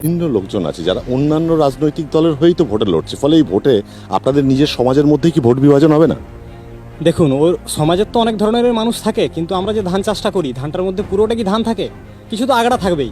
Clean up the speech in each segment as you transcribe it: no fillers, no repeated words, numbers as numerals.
ভিন্ন লোকজন আছে যারা অন্যান্য রাজনৈতিক দলের হয়েই তো ভোটে লড়ছে, ফলে এই ভোটে আপনাদের নিজের সমাজের মধ্যেই কি ভোট বিভাজন হবে না? দেখুন, ওর সমাজের তো অনেক ধরনের মানুষ থাকে, কিন্তু আমরা যে ধান চাষটা করি, ধানটার মধ্যে পুরোটা কি ধান থাকে? কিছু তো আগড়া থাকবেই।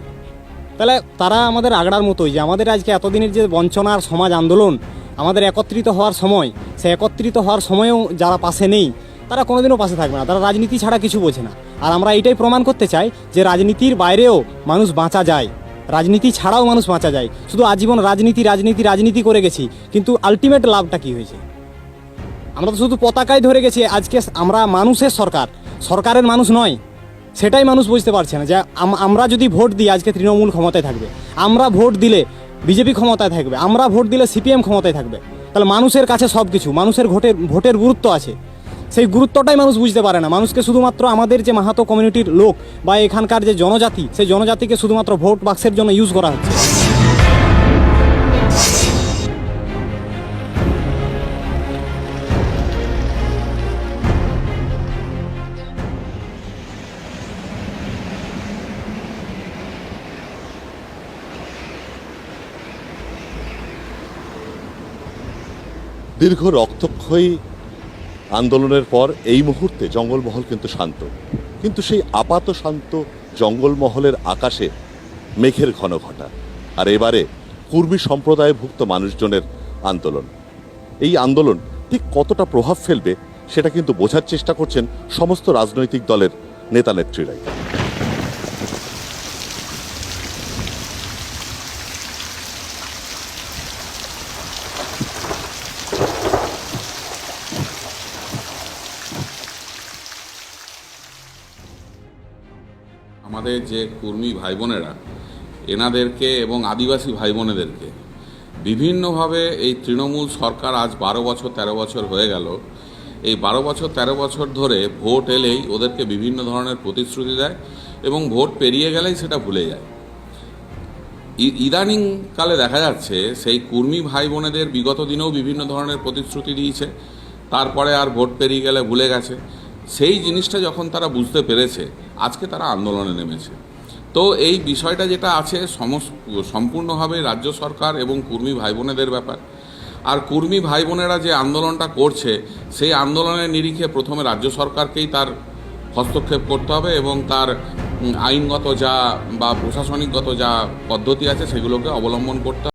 তাহলে তারা আমাদের আগড়ার মতোই, যে আমাদের আজকে এতদিনের যে বঞ্চনার সমাজ আন্দোলন, আমাদের একত্রিত হওয়ার সময়, সে একত্রিত হওয়ার সময়েও যারা পাশে নেই, তারা কোনোদিনও পাশে থাকবে না। তারা রাজনীতি ছাড়া কিছু বোঝে না। আর আমরা এটাই প্রমাণ করতে চাই যে রাজনীতির বাইরেও মানুষ বাঁচা যায়, রাজনীতি ছাড়াও মানুষ বাঁচা যায়। শুধু আজীবন রাজনীতি রাজনীতি রাজনীতি করে গেছি, কিন্তু আলটিমেট লাভটা কী হয়েছে? আমরা তো শুধু পতাকায় ধরে গেছি। আজকে আমরা মানুষের সরকার, সরকারের মানুষ নয়, সেটাই মানুষ বুঝতে পারছে না। যে আমরা যদি ভোট দিই, আজকে তৃণমূল ক্ষমতায় থাকবে, আমরা ভোট দিলে বিজেপি ক্ষমতায় থাকবে, আমরা ভোট দিলে সিপিএম ক্ষমতায় থাকবে। তাহলে মানুষের কাছে সব কিছু, মানুষের ভোটের গুরুত্ব আছে, সেই গুরুত্বটাই মানুষ বুঝতে পারে না। মানুষকে শুধুমাত্র আমাদের যে মাহাতো কমিউনিটির লোক বা এখানকার যে জনজাতি, সেই জনজাতিকে শুধুমাত্র ভোট বাক্সের জন্য ইউজ করা হচ্ছে। দীর্ঘ রক্তক্ষয়ী আন্দোলনের পর এই মুহূর্তে জঙ্গলমহল কিন্তু শান্ত, কিন্তু সেই আপাত শান্ত জঙ্গলমহলের আকাশে মেঘের ঘন ঘটা। আর এবারে কুর্মী সম্প্রদায়ভুক্ত মানুষজনের আন্দোলন, এই আন্দোলন ঠিক কতটা প্রভাব ফেলবে সেটা কিন্তু বোঝার চেষ্টা করছেন সমস্ত রাজনৈতিক দলের নেতা নেত্রীরাই। আমাদের যে কুর্মী ভাই বোনেরা, এনাদেরকে এবং আদিবাসী ভাই বোনেদেরকে বিভিন্নভাবে এই তৃণমূল সরকার আজ 12 বছর 13 বছর হয়ে গেল, এই 12 বছর 13 বছর ধরে ভোট এলেই ওদেরকে বিভিন্ন ধরনের প্রতিশ্রুতি দেয় এবং ভোট পেরিয়ে গেলেই সেটা ভুলে যায়। ইদানিংকালে দেখা যাচ্ছে সেই কুর্মী ভাই বোনেদের বিগত দিনেও বিভিন্ন ধরনের প্রতিশ্রুতি দিয়েছে, তারপরে আর ভোট পেরিয়ে গেলে ভুলে গেছে। সেই জিনিসটা যখন তারা বুঝতে পেরেছে, আজকে তারা আন্দোলনে নেমেছে। তো এই বিষয়টা যেটা আছে সম্পূর্ণভাবে রাজ্য সরকার এবং কুর্মী ভাই বোনেদের ব্যাপার। আর কুর্মী ভাই বোনেরা যে আন্দোলনটা করছে, সেই আন্দোলনের নিরিখে প্রথমে রাজ্য সরকারকেই তার হস্তক্ষেপ করতে হবে এবং তার আইনগত যা বা প্রশাসনিকগত যা পদ্ধতি আছে সেগুলোকে অবলম্বন করতে হবে।